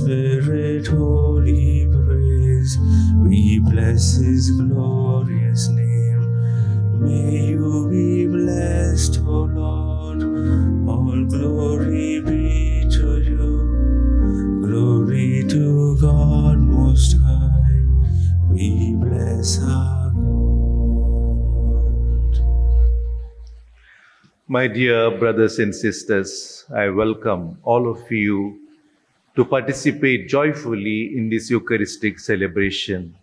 Spirit, holy praise. We bless His glorious name. May you be blessed, O Lord. All glory be to you. Glory to God Most High. We bless our God. My dear brothers and sisters, I welcome all of you to participate joyfully in this Eucharistic celebration.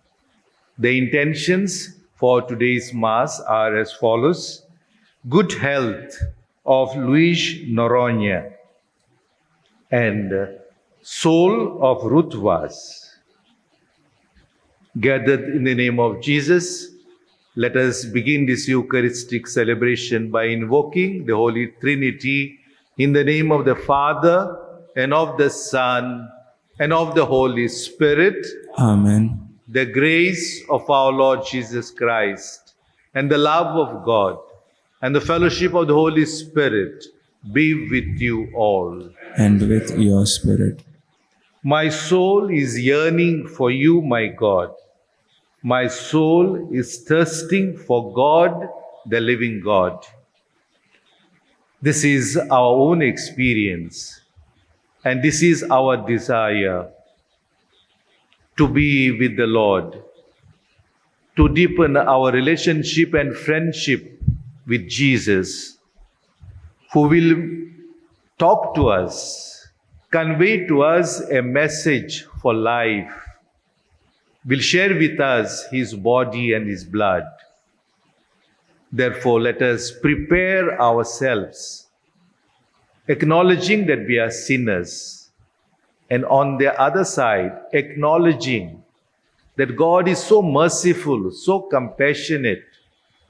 The intentions for today's Mass are as follows: good health of Luis Noronha and soul of Ruth Vaz. Gathered in the name of Jesus, let us begin this Eucharistic celebration by invoking the Holy Trinity in the name of the Father, and of the Son, and of the Holy Spirit. Amen. The grace of our Lord Jesus Christ, and the love of God, and the fellowship of the Holy Spirit be with you all. And with your spirit. My soul is yearning for you, my God. My soul is thirsting for God, the living God. This is our own experience. And this is our desire, to be with the Lord, to deepen our relationship and friendship with Jesus, who will talk to us, convey to us a message for life, will share with us His body and His blood. Therefore, let us prepare ourselves, acknowledging that we are sinners, and on the other side, acknowledging that God is so merciful, so compassionate,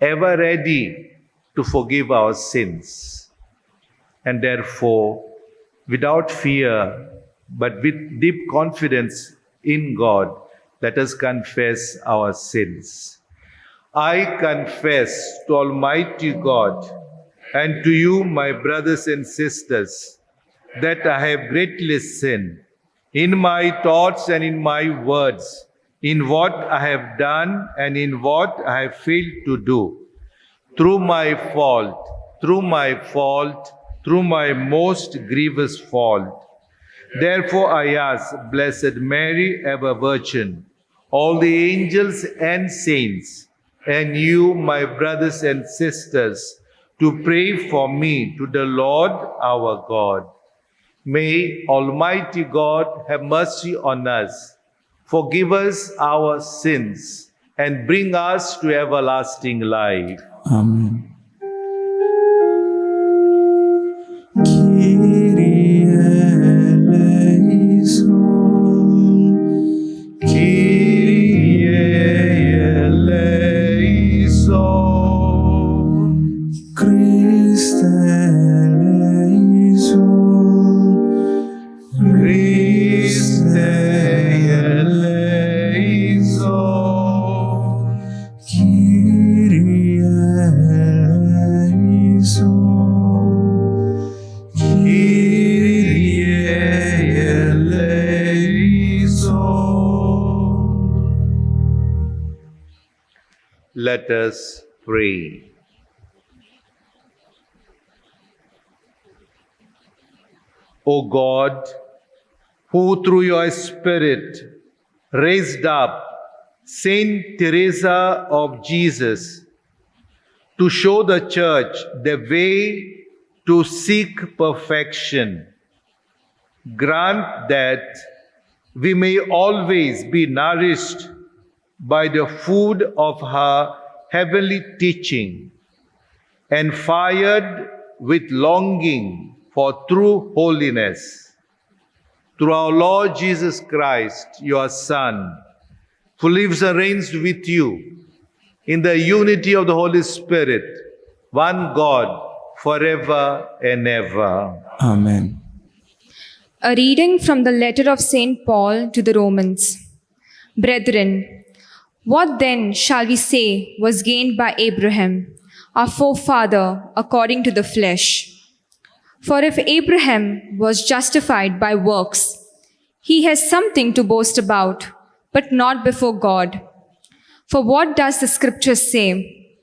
ever ready to forgive our sins. And therefore, without fear, but with deep confidence in God, let us confess our sins. I confess to Almighty God and to you, my brothers and sisters, that I have greatly sinned in my thoughts and in my words, in what I have done and in what I have failed to do, through my fault, through my most grievous fault. Therefore I ask Blessed Mary, ever Virgin, all the angels and saints, and you, my brothers and sisters, to pray for me to the Lord our God. May Almighty God have mercy on us, forgive us our sins, and bring us to everlasting life. Amen. Kyrie eleison. Kyrie eleison. Christe eleison. Christe eleison. Kyrie eleison. Kyrie eleison. Let us pray. O God, who through your Spirit raised up Saint Teresa of Jesus to show the Church the way to seek perfection, grant that we may always be nourished by the food of her heavenly teaching and fired with longing for true holiness. Through our Lord Jesus Christ, your Son, who lives and reigns with you in the unity of the Holy Spirit, one God, forever and ever. Amen. A reading from the letter of St. Paul to the Romans. Brethren, what then shall we say was gained by Abraham, our forefather, according to the flesh? For if Abraham was justified by works, He has something to boast about, but not before God. For what does the scripture say?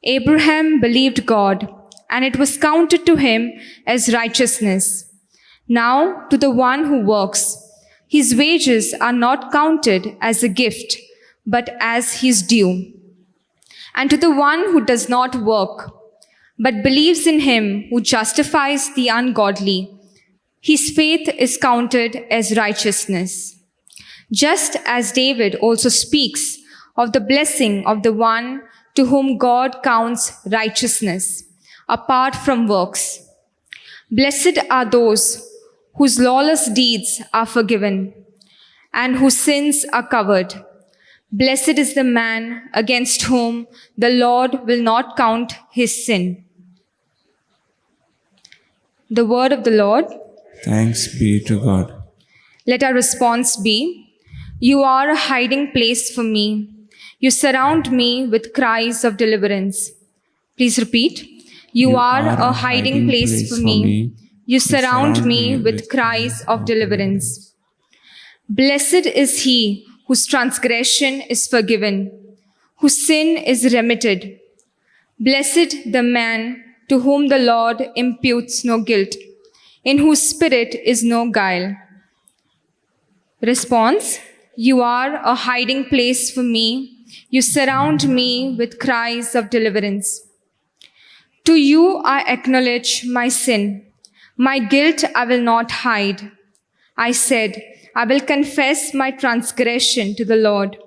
Abraham believed God, and it was counted to him as righteousness. Now, to the one who works, his wages are not counted as a gift, but as his due. And to the one who does not work, but believes in him who justifies the ungodly, his faith is counted as righteousness. Just as David also speaks of the blessing of the one to whom God counts righteousness, apart from works. Blessed are those whose lawless deeds are forgiven and whose sins are covered. Blessed is the man against whom the Lord will not count his sin. The word of the Lord. Thanks be to God. Let our response be, You are a hiding place for me. You surround me with cries of deliverance. Please repeat. You are a hiding place for me. You surround me with cries of deliverance. Blessed is he whose transgression is forgiven, whose sin is remitted. Blessed the man to whom the Lord imputes no guilt, in whose spirit is no guile. Response: You are a hiding place for me. You surround me with cries of deliverance. To you I acknowledge my sin. My guilt I will not hide. I said, I will confess my transgression to the Lord,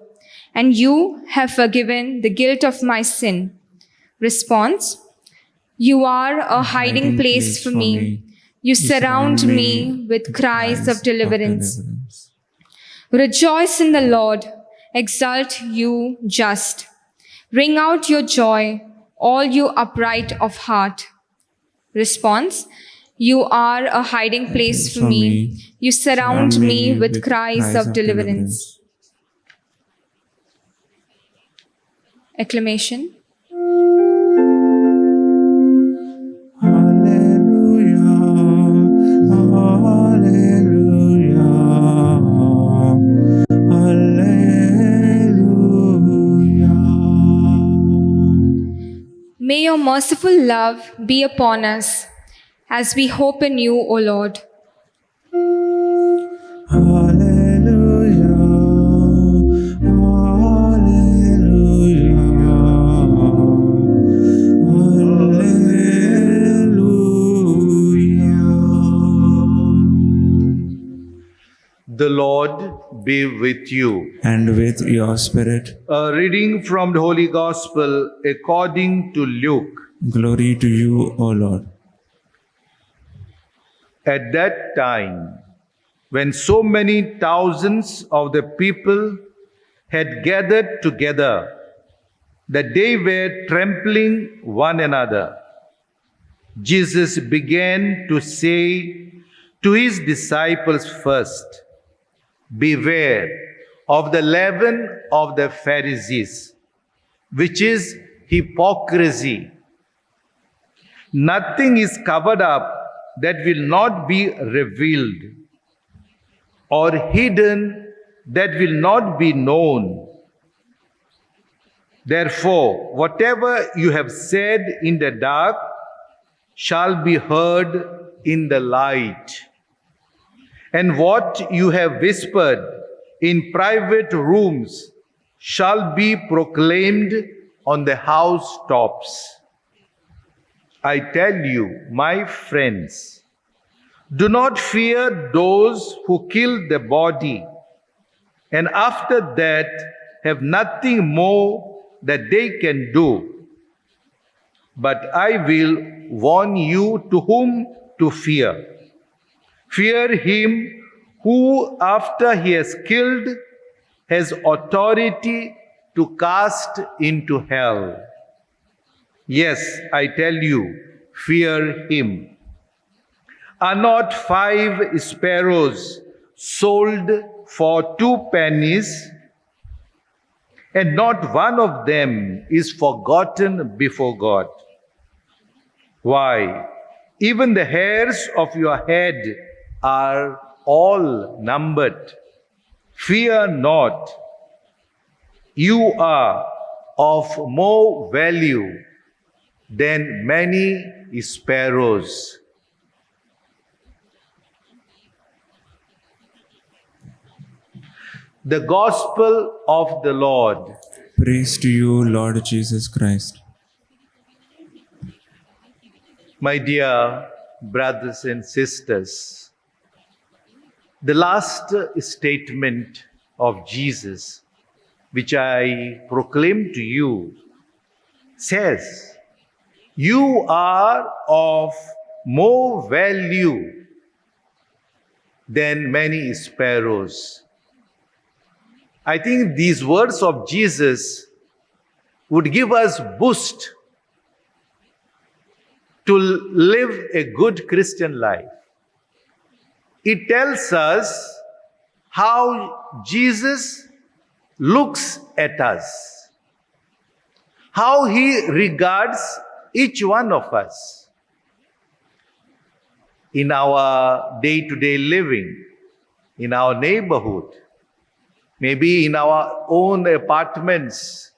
and you have forgiven the guilt of my sin. Response: You are a hiding place for me. You surround me with cries of deliverance. Rejoice in the Lord. Exult, you just. Ring out your joy, all you upright of heart. Response: You are a hiding place for me. You surround me with cries of deliverance. Acclamation. Hallelujah, hallelujah, hallelujah. May your merciful love be upon us as we hope in you, O Lord. Hallelujah, hallelujah. The Lord be with you. And with your spirit, A reading from the Holy Gospel according to Luke. glory to you, O Lord. At that time, when so many thousands of the people had gathered together, that they were trampling one another, Jesus began to say to his disciples first, Beware of the leaven of the Pharisees, which is hypocrisy. Nothing is covered up that will not be revealed, or hidden that will not be known. Therefore, whatever you have said in the dark shall be heard in the light, and what you have whispered in private rooms shall be proclaimed on the housetops. I tell you, my friends, do not fear those who kill the body, and after that have nothing more that they can do. But I will warn you to whom to fear. Fear him who, after he has killed, has authority to cast into hell. Yes, I tell you, fear him. Are not 5 sparrows sold for 2 pennies, and not one of them is forgotten before God? Why, even the hairs of your head are all numbered. Fear not. You are of more value than many sparrows. The Gospel of the Lord. Praise to you, Lord Jesus Christ. My dear brothers and sisters, the last statement of Jesus, which I proclaim to you, says, "You are of more value than many sparrows." I think these words of Jesus would give us boost to live a good Christian life. It tells us how Jesus looks at us, how he regards each one of us in our day-to-day living, in our neighborhood, maybe in our own apartments.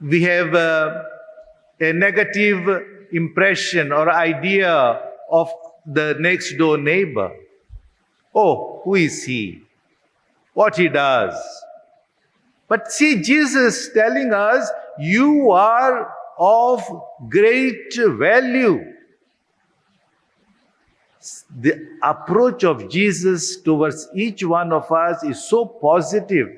We have a negative impression or idea of the next door neighbor. Oh, who is he? What he does? But see, Jesus telling us, you are of great value. The approach of Jesus towards each one of us is so positive.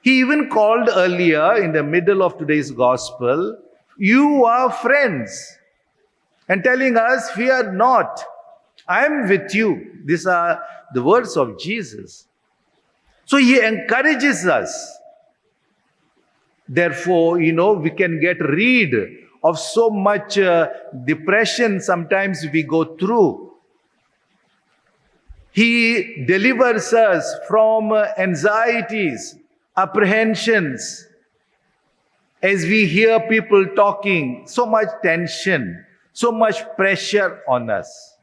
He even called earlier in the middle of today's gospel, you are friends. And telling us, fear not, I am with you. These are the words of Jesus. So he encourages us. Therefore, we can get rid of so much depression sometimes we go through. He delivers us from anxieties, apprehensions. As we hear people talking, so much tension, so much pressure on us.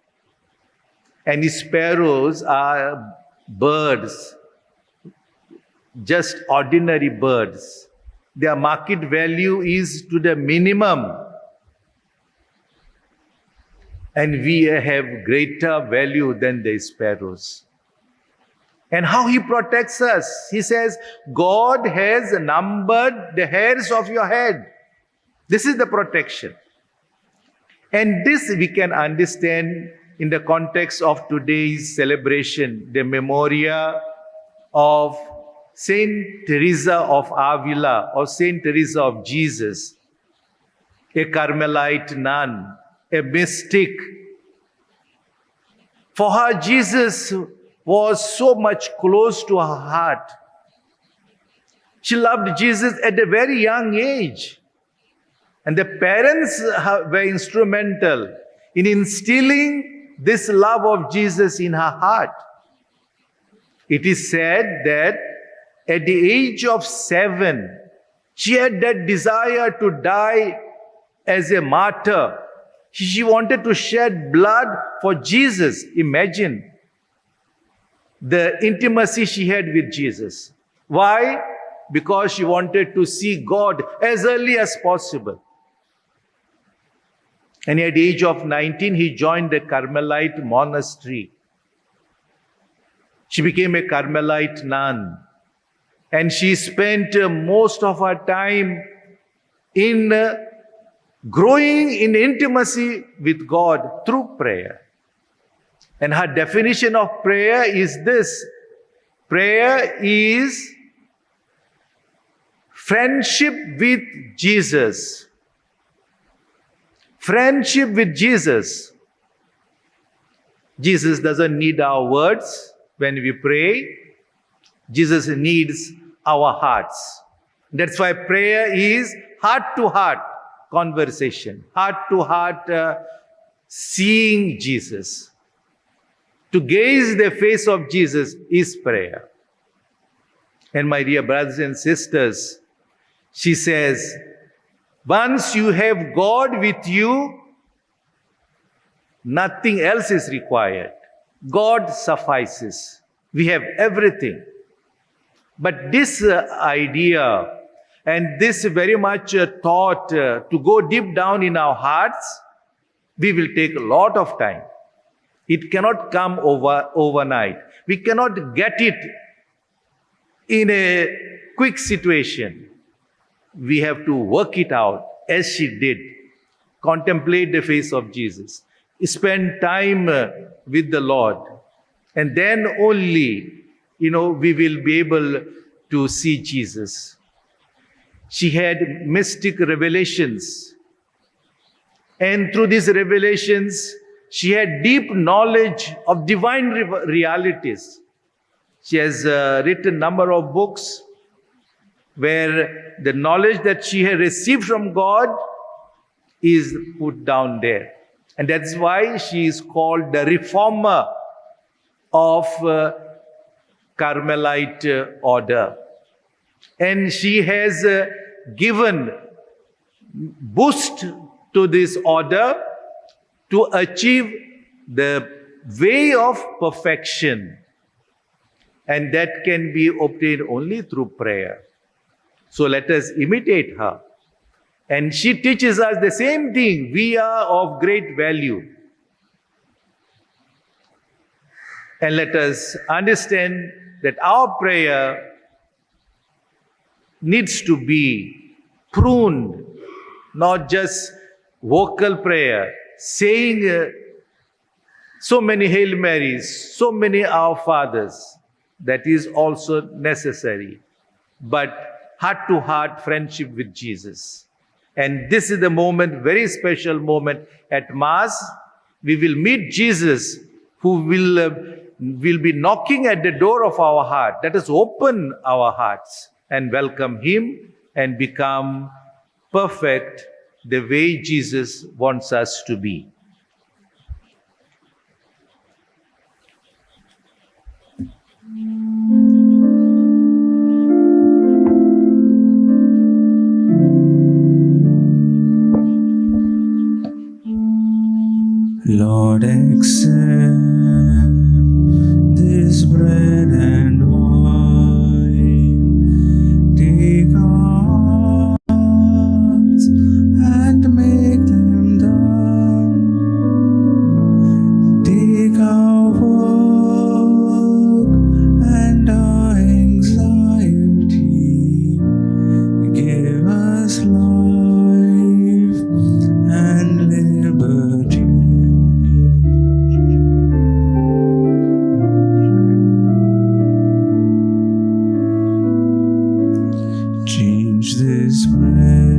And sparrows are birds, just ordinary birds. Their market value is to the minimum. And we have greater value than the sparrows. And how he protects us. He says, God has numbered the hairs of your head. This is the protection. And this we can understand in the context of today's celebration, the Memoria of Saint Teresa of Avila or Saint Teresa of Jesus, a Carmelite nun, a mystic. For her, Jesus was so much close to her heart. She loved Jesus at a very young age. And the parents were instrumental in instilling this love of Jesus in her heart. It is said that at the age of 7, she had that desire to die as a martyr. She wanted to shed blood for Jesus. Imagine the intimacy she had with Jesus. Why? Because she wanted to see God as early as possible. And at the age of 19, he joined the Carmelite monastery. She became a Carmelite nun. And she spent most of her time in growing in intimacy with God through prayer. And her definition of prayer is this: prayer is friendship with Jesus. Friendship with Jesus. Jesus doesn't need our words when we pray. Jesus needs our hearts. That's why prayer is heart-to-heart conversation, heart-to-heart seeing Jesus. To gaze the face of Jesus is prayer. And my dear brothers and sisters, she says, once you have God with you, nothing else is required. God suffices. We have everything. But this idea and this very much thought to go deep down in our hearts, we will take a lot of time. It cannot come overnight. We cannot get it in a quick situation. We have to work it out as she did. Contemplate the face of Jesus. Spend time with the Lord. And then only, we will be able to see Jesus. She had mystic revelations. And through these revelations, she had deep knowledge of divine realities. She has written a number of books where the knowledge that she had received from God is put down there. And that's why she is called the reformer of Carmelite order. And she has given boost to this order to achieve the way of perfection. And that can be obtained only through prayer. So let us imitate her. And she teaches us the same thing. We are of great value. And let us understand that our prayer needs to be pruned, not just vocal prayer, saying so many Hail Marys, so many Our Fathers. That is also necessary. But heart-to-heart friendship with Jesus. And this is the moment, very special moment at Mass. We will meet Jesus, who will be knocking at the door of our heart. Let us open our hearts and welcome Him and become perfect the way Jesus wants us to be. Lord, accept this bread and wine. Take our hearts and make them dumb. Take our work and our anxiety. Give us life and liberty. Change this bread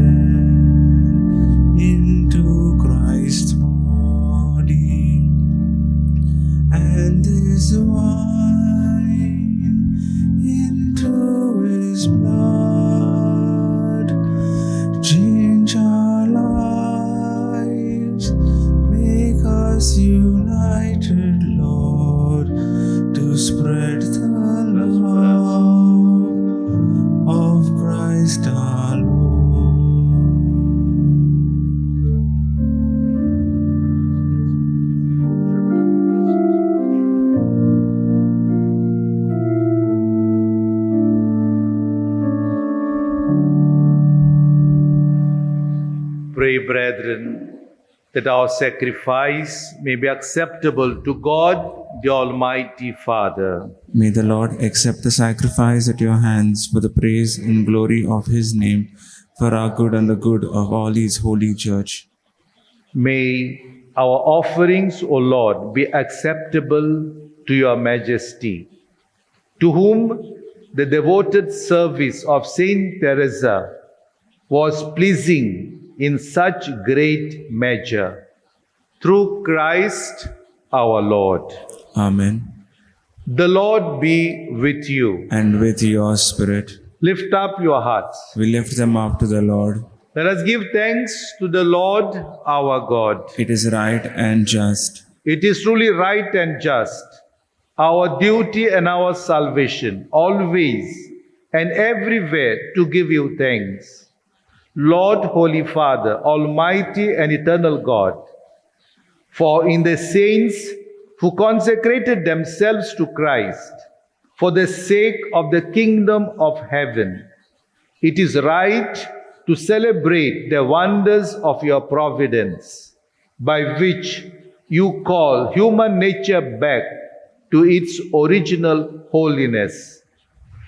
into Christ's body and this wine into His blood. Change our lives, make us united, Lord, to spread the love of Christ our Lord. Pray, brethren, that our sacrifice may be acceptable to God, the Almighty Father. May the Lord accept the sacrifice at your hands for the praise and glory of His name, for our good and the good of all His holy church. May our offerings, O Lord, be acceptable to your majesty, to whom the devoted service of Saint Teresa was pleasing in such great measure. Through Christ our Lord. Amen. The Lord be with you. And with your spirit, Lift up your hearts. we lift them up to the Lord. Let us give thanks to the Lord our God. It is right and just. It is truly right and just, our duty and our salvation, always and everywhere to give you thanks. Lord, Holy Father, Almighty and Eternal God, for in the saints who consecrated themselves to Christ for the sake of the kingdom of heaven, it is right to celebrate the wonders of your providence, by which you call human nature back to its original holiness,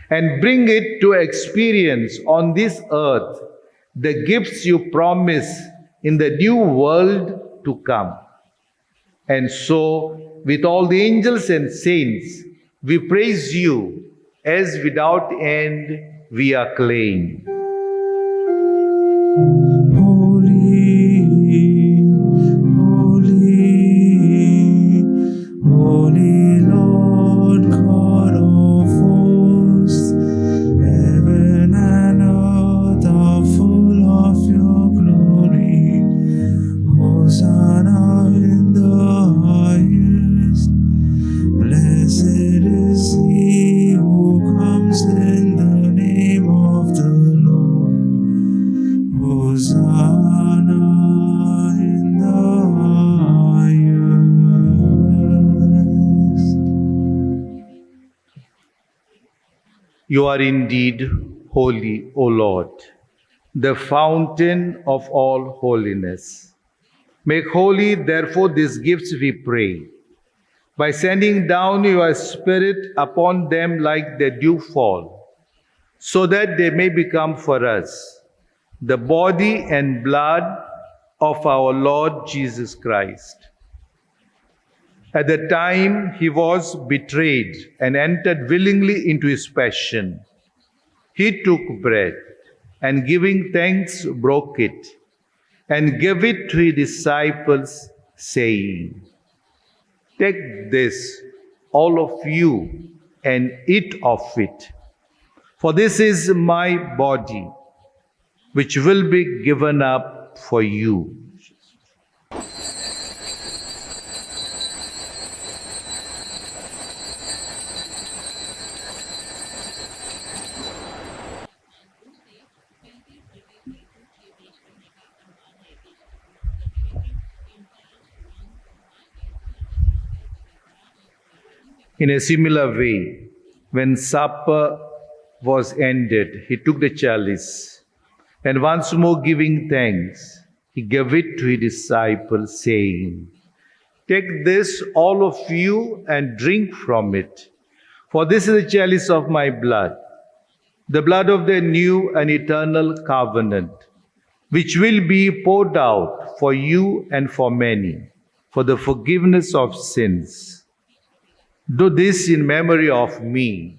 and bring it to experience on this earth the gifts you promise in the new world to come. And so, with all the angels and saints, we praise you as without end we acclaim. Holy, holy, holy Lord God of hosts, heaven and earth are full of your glory. Hosanna in the highest. Blessed is he who comes in the name of the Lord. Hosanna in the highest. You are indeed holy, O Lord, the fountain of all holiness. Make holy, therefore, these gifts, we pray, by sending down your Spirit upon them like the dewfall, so that they may become for us the body and blood of our Lord Jesus Christ. At the time he was betrayed and entered willingly into his passion, he took bread and, giving thanks, broke it and gave it to his disciples, saying, "Take this, all of you, and eat of it. For this is my body, which will be given up for you." In a similar way, when supper was ended, he took the chalice, and once more giving thanks, he gave it to his disciples, saying, "Take this, all of you, and drink from it. For this is the chalice of my blood, the blood of the new and eternal covenant, which will be poured out for you and for many, for the forgiveness of sins. Do this in memory of me."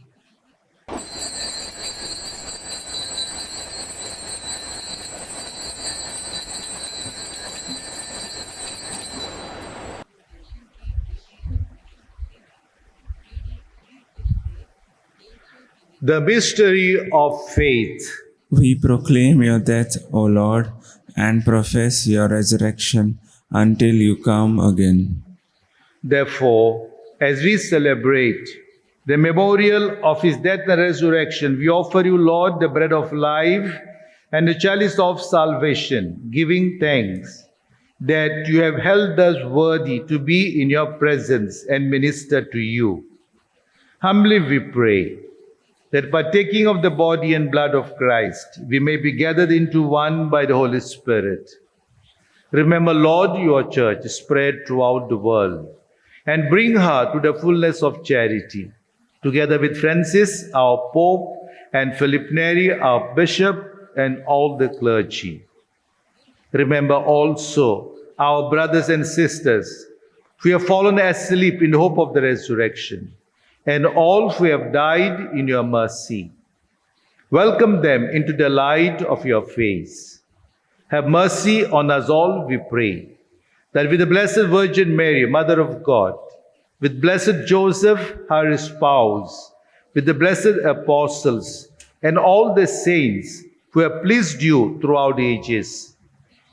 The mystery of faith. We proclaim your death, O Lord, and profess your resurrection until you come again. Therefore, as we celebrate the memorial of his death and resurrection, we offer you, Lord, the bread of life and the chalice of salvation, giving thanks that you have held us worthy to be in your presence and minister to you. Humbly we pray that, partaking of the body and blood of Christ, we may be gathered into one by the Holy Spirit. Remember, Lord, your church spread throughout the world, and bring her to the fullness of charity, together with Francis, our Pope, and Philip Neri, our Bishop, and all the clergy. Remember also our brothers and sisters who have fallen asleep in the hope of the resurrection, and all who have died in your mercy. Welcome them into the light of your face. Have mercy on us all, we pray, that with the Blessed Virgin Mary, Mother of God, with blessed Joseph, her spouse, with the blessed apostles, and all the saints who have pleased you throughout ages,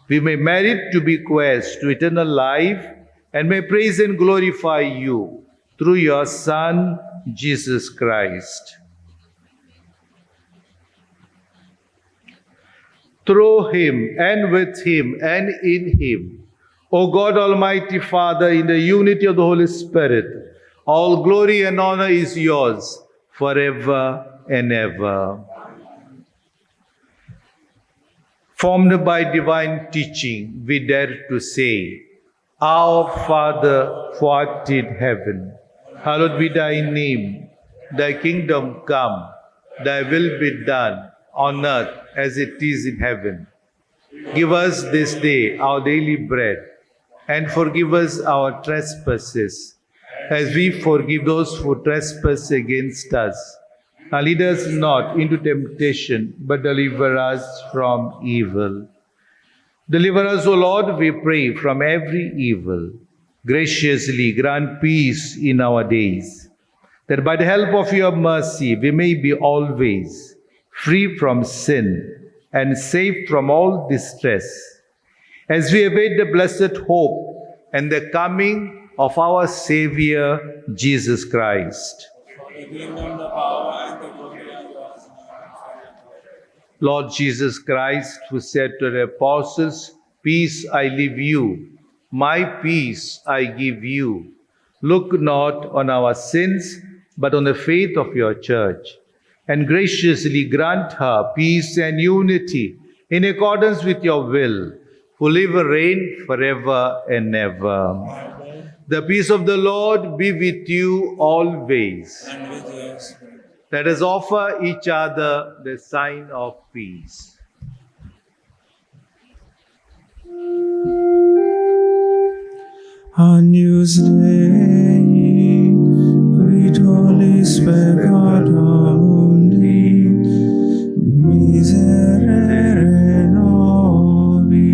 we may merit to be heirs to eternal life, and may praise and glorify you through your Son, Jesus Christ. Through him, and with him, and in him, O God, Almighty Father, in the unity of the Holy Spirit, all glory and honor is yours forever and ever. Formed by divine teaching, we dare to say, Our Father, who art in heaven, hallowed be thy name. Thy kingdom come, thy will be done on earth as it is in heaven. Give us this day our daily bread, and forgive us our trespasses, as we forgive those who trespass against us. And lead us not into temptation, but deliver us from evil. Deliver us, O Lord, we pray, from every evil. Graciously grant peace in our days, that by the help of your mercy we may be always free from sin and safe from all distress, as we await the blessed hope and the coming of our Savior, Jesus Christ. Lord Jesus Christ, who said to the apostles, Peace I leave you, my peace I give you. Look not on our sins, but on the faith of your church, and graciously grant her peace and unity in accordance with your will, who live and reign forever and ever. The peace of the Lord be with you always. And with your spirit. Let us offer each other the sign of peace. Agnus Dei, qui tollis peccata mundi, miserere nobis.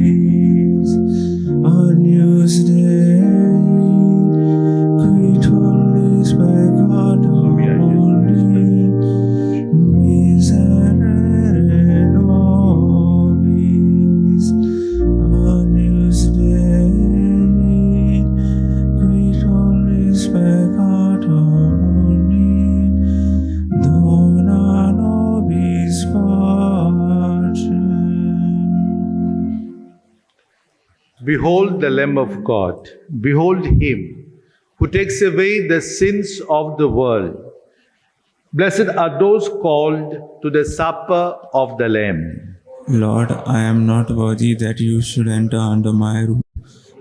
Agnus Dei, qui tollis peccata mundi, miserere nobis. Agnus Dei, qui tollis peccata mundi, dona nobis pacem. Behold the Lamb of God. Behold him who takes away the sins of the world. Blessed are those called to the supper of the Lamb. Lord, I am not worthy that you should enter under my roof,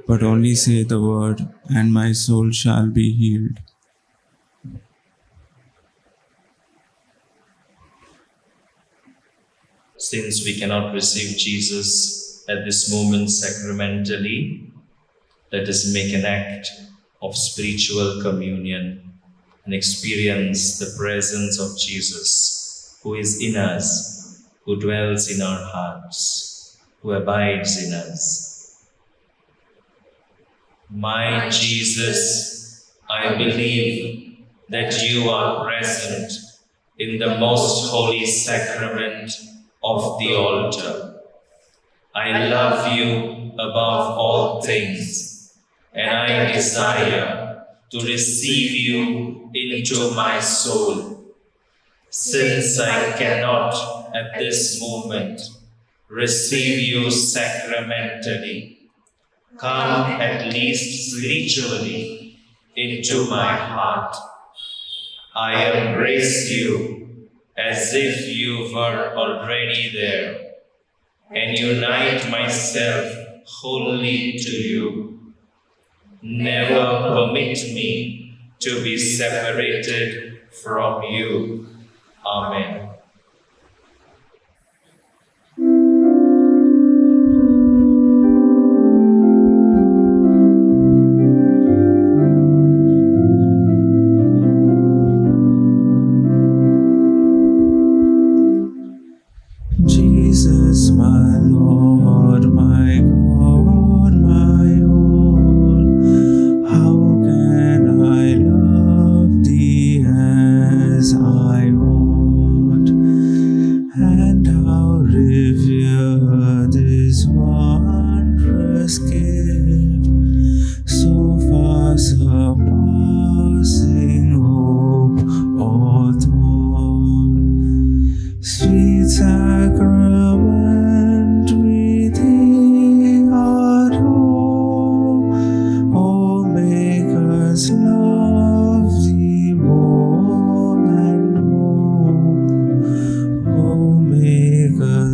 but only say the word, and my soul shall be healed. Since we cannot receive Jesus at this moment sacramentally, let us make an act of spiritual communion and experience the presence of Jesus, who is in us, who dwells in our hearts, who abides in us. My Jesus, I believe that you are present in the most holy sacrament of the altar. I love you above all things, and I desire to receive you into my soul. Since I cannot at this moment receive you sacramentally, come at least spiritually into my heart. I embrace you as if you were already there, and unite myself wholly to you. Never permit me to be separated from you. Amen. Jesus, my Lord, my God, my all, how can I love thee as I ought?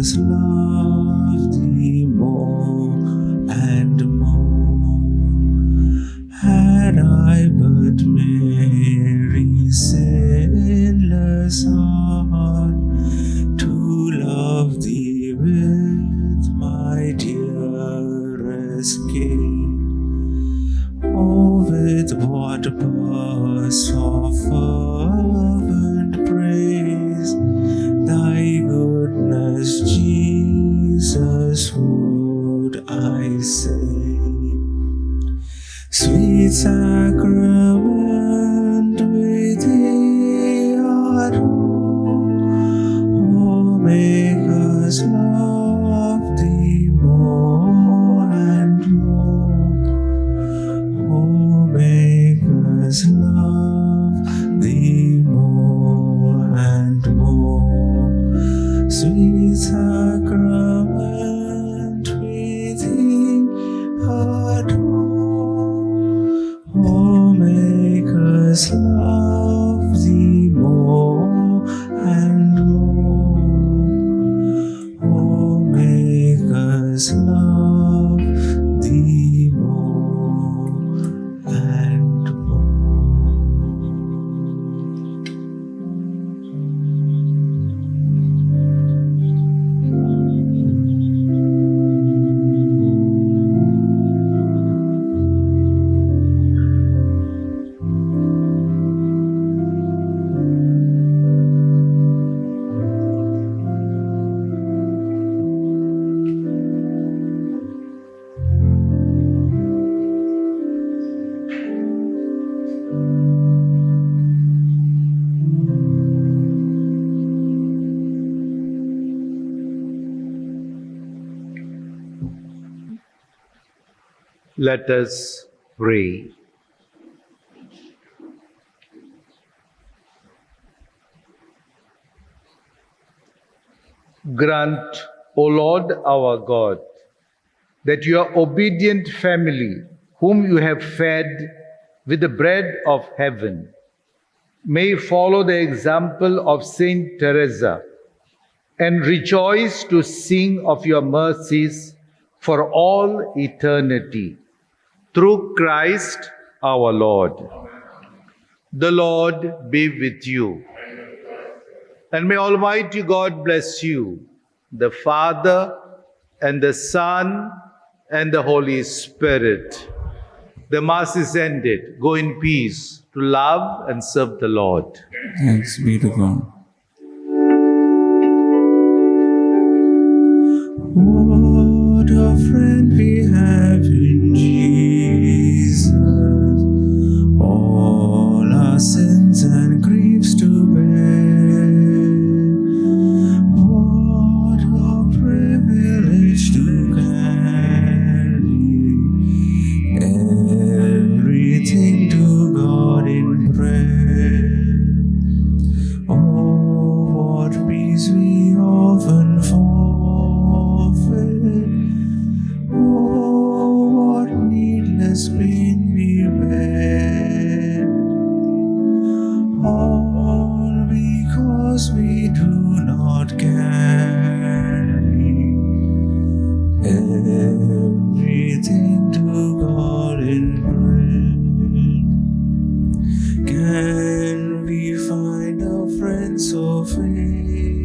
makers love thee more and more. Had I but Mary's sinless heart to love thee with my dearest King, oh, with what bursts of fervent praise thy goodness, Jesus, would I sing. Sweet sacrament, with thee adore, oh, make us love thee more and more. Oh, make us love thee more and more. Sweet sacrament, with thee adore, oh, make us love thee more and more. Oh, make us love thee more and more. Let us pray. Grant, O Lord our God, that your obedient family, whom you have fed with the bread of heaven, may follow the example of Saint Teresa and rejoice to sing of your mercies for all eternity. Through Christ our Lord. The Lord be with you. And may Almighty God bless you, the Father and the Son and the Holy Spirit. The Mass is ended. Go in peace to love and serve the Lord. Thanks be to God. What a friend we have in Jesus, all our sins and griefs to bear. What a privilege to carry everything to God in prayer. Oh, what peace we often forfeit. Oh, what needless pain we bear. All because we do not carry everything to God in prayer. Can we find a friend so faithful?